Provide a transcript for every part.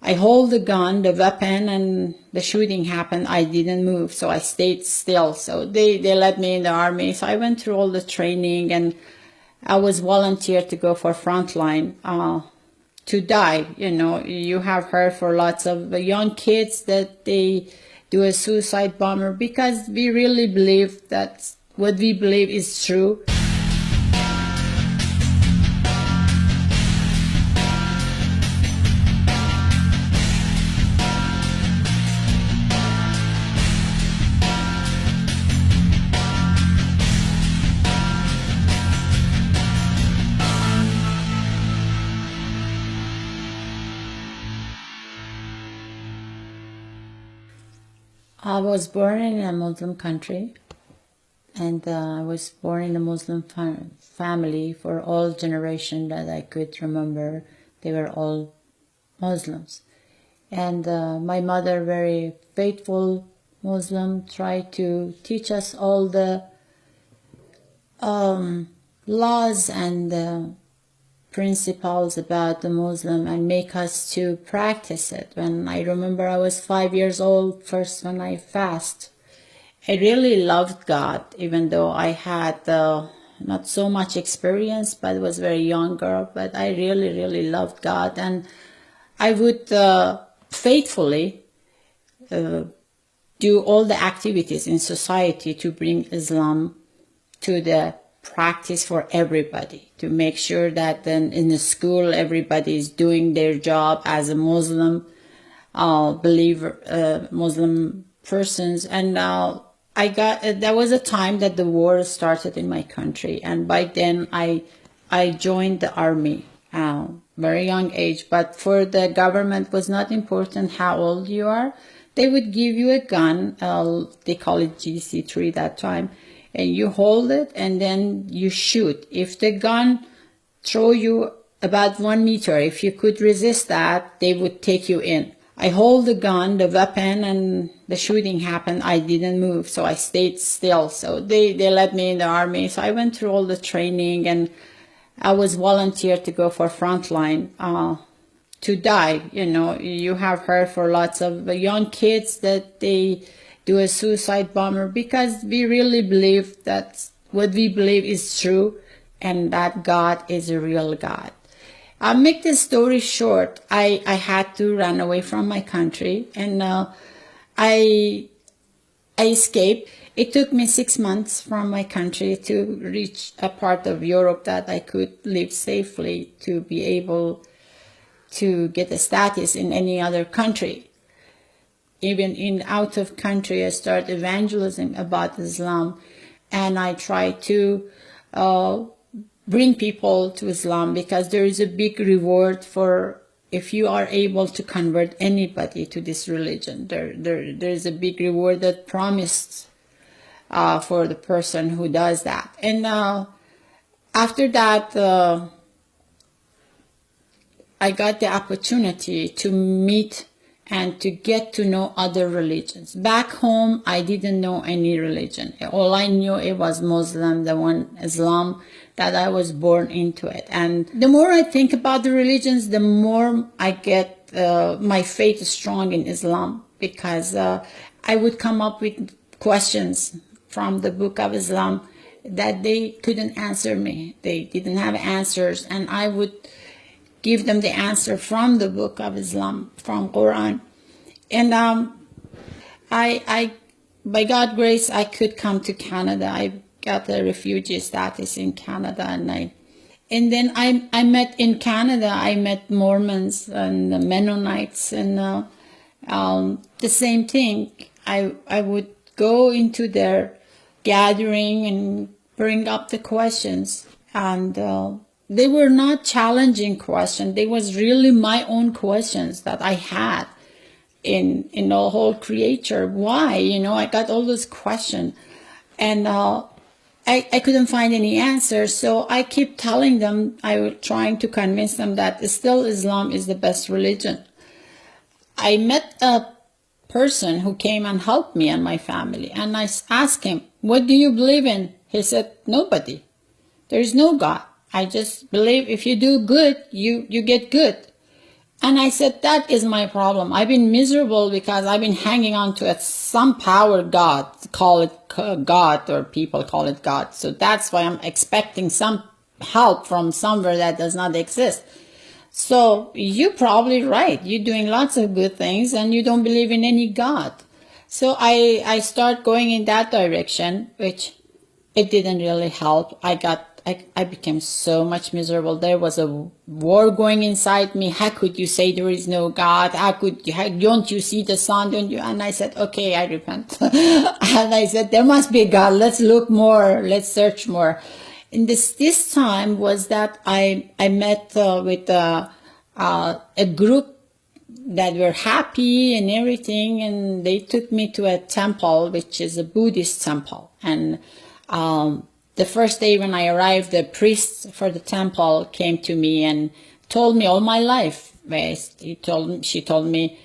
I hold the gun, the weapon, and the shooting happened. I didn't move, so I stayed still. So they let me in the army. So I went through all the training, and I was volunteered to go for frontline to die. You know, you have heard for lots of young kids that they do a suicide bomber because we really believe that what we believe is true. I was born in a Muslim country, and I was born in a Muslim family. For all generation that I could remember, they were all Muslims. And my mother, very faithful Muslim, tried to teach us all the laws and principles about the Muslim and make us to practice it. When I remember I was 5 years old, first when I fast, I really loved God, even though I had not so much experience, but I was a very young girl, but I really, really loved God. And I would faithfully do all the activities in society to bring Islam to the practice for everybody, to make sure that then in the school everybody is doing their job as a Muslim believer, Muslim persons. And there was a time that the war started in my country, and by then I joined the army, very young age. But for the government was not important how old you are. They would give you a gun, they call it GC3 that time, and you hold it and then you shoot. If the gun throw you about 1 meter, if you could resist that, they would take you in. I hold the gun, the weapon, and the shooting happened. I didn't move, so I stayed still. So they let me in the army. So I went through all the training, and I was volunteered to go for frontline to die. You know, you have heard for lots of young kids that they do a suicide bomber because we really believe that what we believe is true and that God is a real God. I'll make this story short. I had to run away from my country, and I escaped. It took me 6 months from my country to reach a part of Europe that I could live safely, to be able to get a status in any other country. Even in out of country, I started evangelizing about Islam, and I try to bring people to Islam, because there is a big reward for if you are able to convert anybody to this religion. There is a big reward that promised for the person who does that. And after that, I got the opportunity to meet and to get to know other religions. Back home, I didn't know any religion. All I knew, it was Muslim, the one Islam, that I was born into it. And the more I think about the religions, the more I get my faith strong in Islam, because I would come up with questions from the book of Islam that they couldn't answer me. They didn't have answers, and I would give them the answer from the book of Islam, from Quran. And I by God's grace, I could come to Canada. I got a refugee status in Canada, and then I met in Canada, I met Mormons and the Mennonites, and the same thing. I would go into their gathering and bring up the questions, and they were not challenging questions. They was really my own questions that I had in the whole creature. Why? You know, I got all those questions, and I couldn't find any answers. So I keep telling them, I was trying to convince them that still Islam is the best religion. I met a person who came and helped me and my family, and I asked him, what do you believe in? He said, nobody. There is no God. I just believe if you do good, you get good. And I said, that is my problem. I've been miserable because I've been hanging on to some power God, call it God, or people call it God. So that's why I'm expecting some help from somewhere that does not exist. So you're probably right. You're doing lots of good things and you don't believe in any God. So I start going in that direction, which it didn't really help. I became so much miserable. There was a war going inside me. How could you say there is no God? Don't you see the sun? Don't you? And I said, okay, I repent. And I said, there must be a God. Let's look more. Let's search more. And this time was that I met with a group that were happy and everything, and they took me to a temple, which is a Buddhist temple. And the first day when I arrived, the priest for the temple came to me and told me all my life. She told me,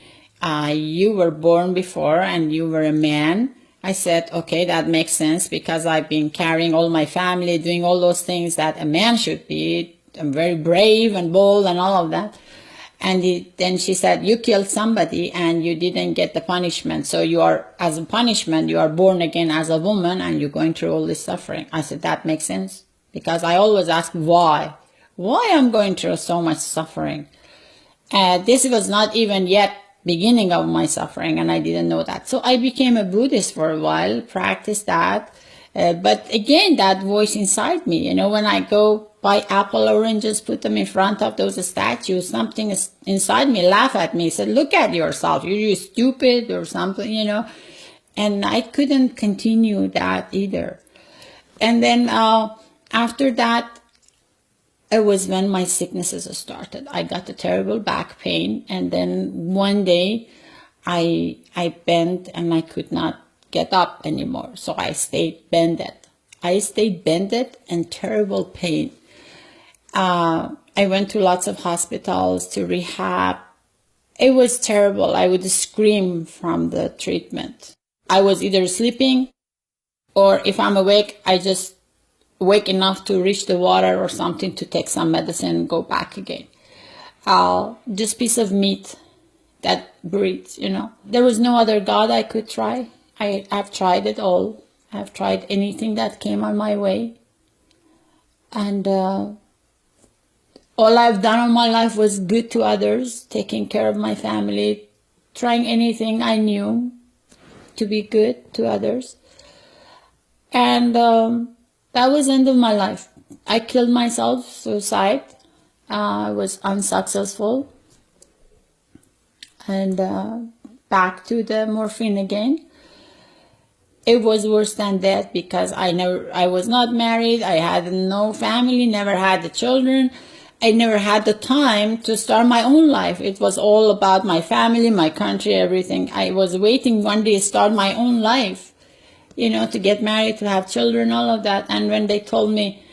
you were born before and you were a man. I said, okay, that makes sense because I've been carrying all my family, doing all those things that a man should be. I'm very brave and bold and all of that. And then she said, you killed somebody and you didn't get the punishment. So you are, as a punishment, you are born again as a woman and you're going through all this suffering. I said, that makes sense. Because I always ask why. Why I'm going through so much suffering? This was not even yet beginning of my suffering, and I didn't know that. So I became a Buddhist for a while, practiced that. But again, that voice inside me, when I go buy apple oranges, put them in front of those statues, something inside me laugh at me, said, look at yourself, you're stupid or something, And I couldn't continue that either. And then after that, it was when my sicknesses started. I got a terrible back pain, and then one day I bent and I could not get up anymore. So I stayed bended. And terrible pain. I went to lots of hospitals, to rehab. It was terrible. I would scream from the treatment. I was either sleeping, or if I'm awake, I just wake enough to reach the water or something to take some medicine and go back again. Just piece of meat that breathes, There was no other God I could try. I've tried it all. I've tried anything that came on my way. And all I've done in my life was good to others, taking care of my family, trying anything I knew to be good to others. And that was the end of my life. I killed myself, suicide. I was unsuccessful. And back to the morphine again. It was worse than death because I was not married. I had no family, never had the children. I never had the time to start my own life. It was all about my family, my country, everything. I was waiting one day to start my own life, to get married, to have children, all of that. And when they told me,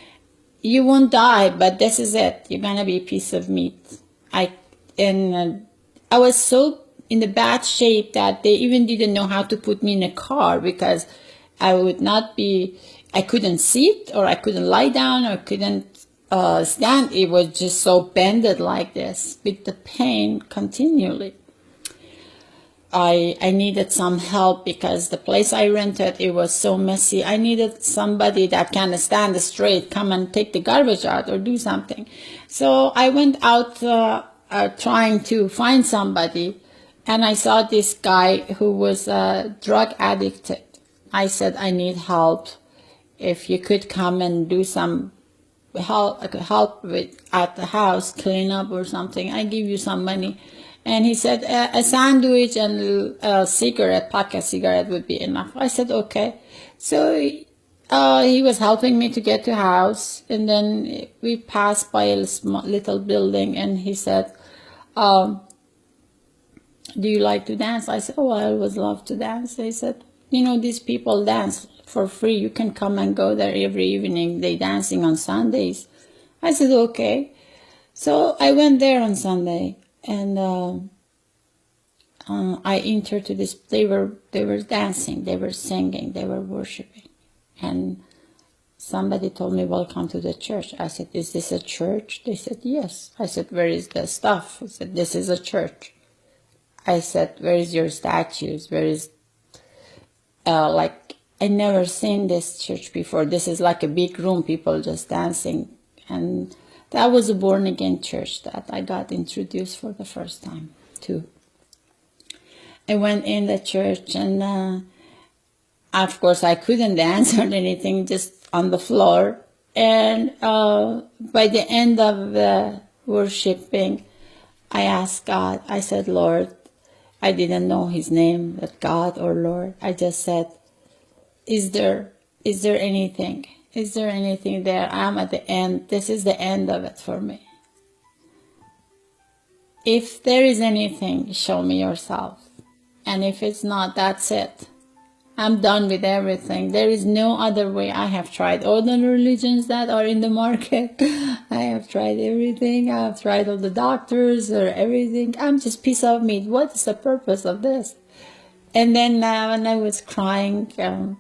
you won't die, but this is it. You're going to be a piece of meat. I was so in the bad shape that they even didn't know how to put me in a car because I couldn't sit, or I couldn't lie down, or couldn't stand. It was just so bended like this with the pain continually. I needed some help because the place I rented, it was so messy. I needed somebody that can stand straight, come and take the garbage out or do something. So I went out trying to find somebody, and I saw this guy who was drug addicted. I said, I need help. If you could come and do some help with at the house, clean up or something, I give you some money. And he said, a sandwich and a cigarette, pack a cigarette would be enough. I said, okay. So he was helping me to get to house. And then we passed by a little building, and he said, do you like to dance? I said, I always love to dance. He said, these people dance for free. You can come and go there every evening. They dancing on Sundays. I said, okay. So I went there on Sunday. And I entered to this. They were dancing, they were singing, they were worshiping, and somebody told me, welcome to the church. I said, is this a church? They said, yes. I said, where is the stuff? He said, this is a church. I said, where is your statues? Where is, I never seen this church before. This is like a big room, people just dancing. And that was a born-again church that I got introduced for the first time to. I went in the church, and of course I couldn't dance or anything, just on the floor. And by the end of the worshiping, I asked God, I said, Lord, I didn't know his name, that God or Lord. I just said, is there anything? Is there anything there? I'm at the end. This is the end of it for me. If there is anything, show me yourself. And if it's not, that's it. I'm done with everything. There is no other way. I have tried all the religions that are in the market. I have tried everything. I have tried all the doctors or everything. I'm just piece of meat. What is the purpose of this? And then when I was crying on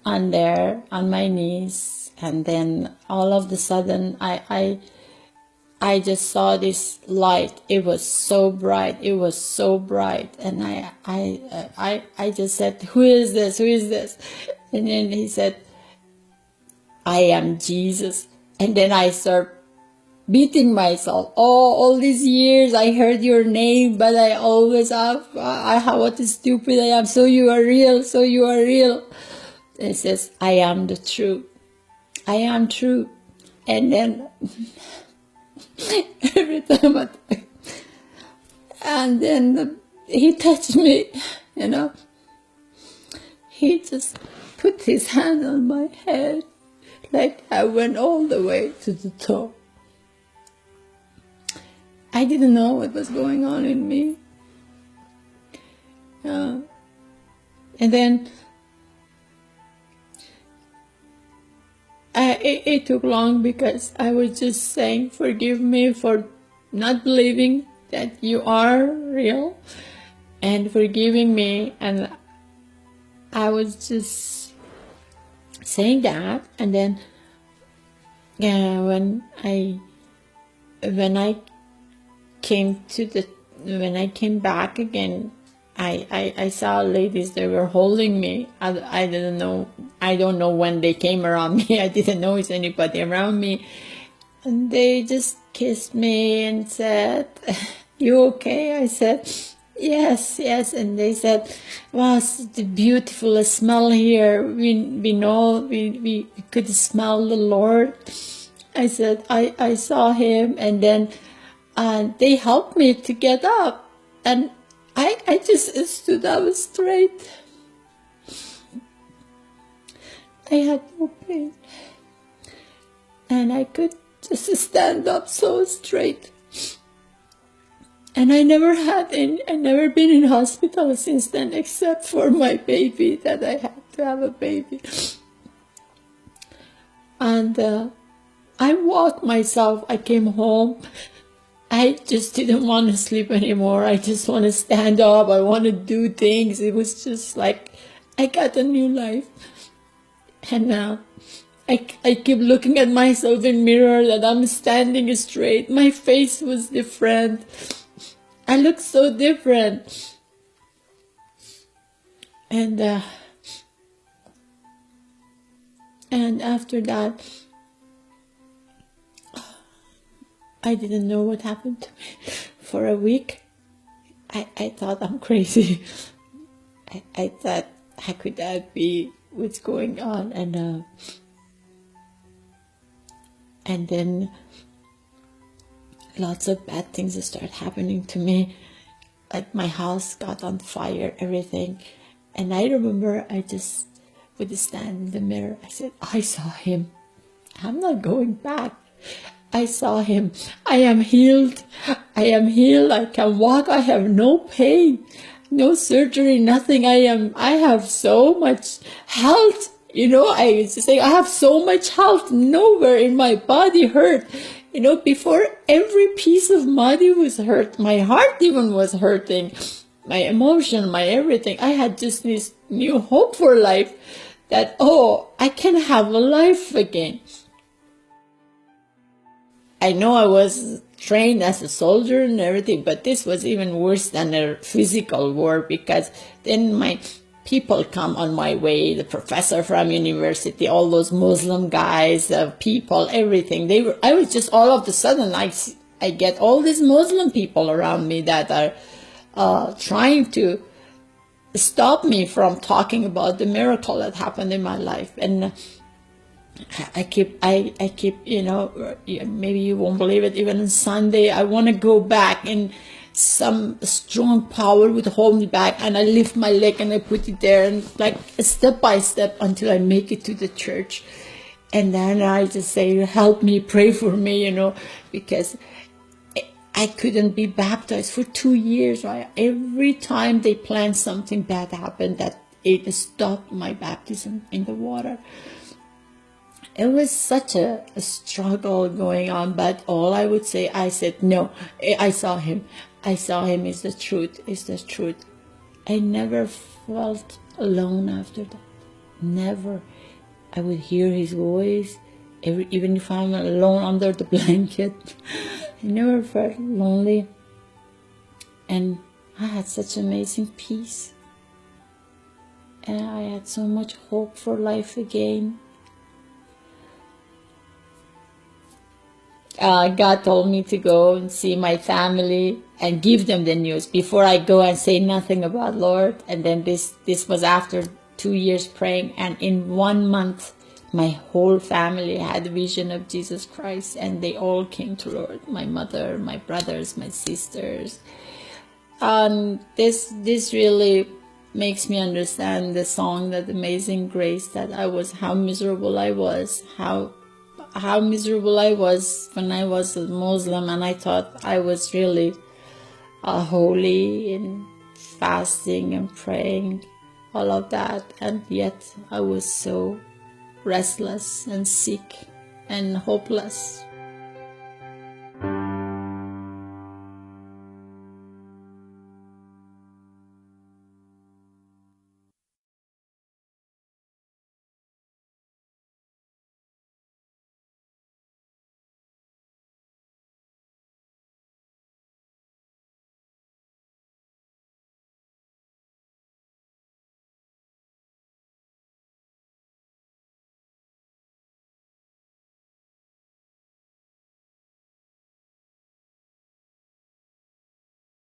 my knees, and then all of a sudden I just saw this light. It was so bright. It was so bright. And I just said, who is this? Who is this? And then he said, I am Jesus. And then I start beating myself. Oh, all these years I heard your name, but I always have, what a stupid I am. So you are real. So you are real. And he says, I am the truth. I am true. And then every time and then he touched me, he just put his hand on my head, like I went all the way to the toe. I didn't know what was going on in me. And then it took long, because I was just saying, forgive me for not believing that you are real, and forgiving me. And I was just saying that. And then when I came back again, I saw ladies, they were holding me. I didn't know, I don't know when they came around me. I didn't know it's anybody around me. And they just kissed me and said, you okay? I said, yes, yes. And they said, wow, it's the beautiful smell here. We know, we could smell the Lord. I said, I saw him. And then they helped me to get up. And I just stood up straight. I had no pain. And I could just stand up so straight. And I never been in hospital since then, except for my baby, that I had to have a baby. And I walked myself. I came home. I just didn't want to sleep anymore. I just want to stand up. I want to do things. It was just like I got a new life. And now I keep looking at myself in mirror, that I'm standing straight. My face was different. I look so different. And after that, I didn't know what happened to me. For a week, I thought I'm crazy. I thought, how could that be? What's going on? And then lots of bad things start happening to me. Like my house got on fire, everything. And I remember I just would stand in the mirror. I said, I saw him. I'm not going back. I saw him. I am healed. I am healed. I can walk. I have no pain, no surgery, nothing. I have so much health. I used to say, I have so much health. Nowhere in my body hurt. Before, every piece of body was hurt. My heart even was hurting. My emotion, my everything. I had just this new hope for life, that, oh, I can have a life again. I know I was trained as a soldier and everything, but this was even worse than a physical war, because then my people come on my way, the professor from university, all those Muslim guys, people, everything. I was just all of a sudden, I get all these Muslim people around me that are trying to stop me from talking about the miracle that happened in my life. And I keep, you know, maybe you won't believe it, even on Sunday, I want to go back, and some strong power would hold me back, and I lift my leg and I put it there, and like step by step until I make it to the church. And then I just say, help me, pray for me, you know, because I couldn't be baptized for 2 years, right? Every time they planned something bad happened, that it stopped my baptism in the water. It was such a struggle going on, but all I would say, I said, no, I saw him. I saw him, is the truth, is the truth. I never felt alone after that. Never. I would hear his voice, even if I'm alone under the blanket. I never felt lonely. And I had such amazing peace. And I had so much hope for life again. God told me to go and see my family and give them the news before I go and say nothing about Lord. And then this was after 2 years praying, and in 1 month my whole family had a vision of Jesus Christ, and they all came to Lord. My mother, my brothers, my sisters. This really makes me understand the song, that Amazing Grace, that how miserable I was, how miserable I was when I was a Muslim, and I thought I was really holy and fasting and praying, all of that, and yet I was so restless and sick and hopeless.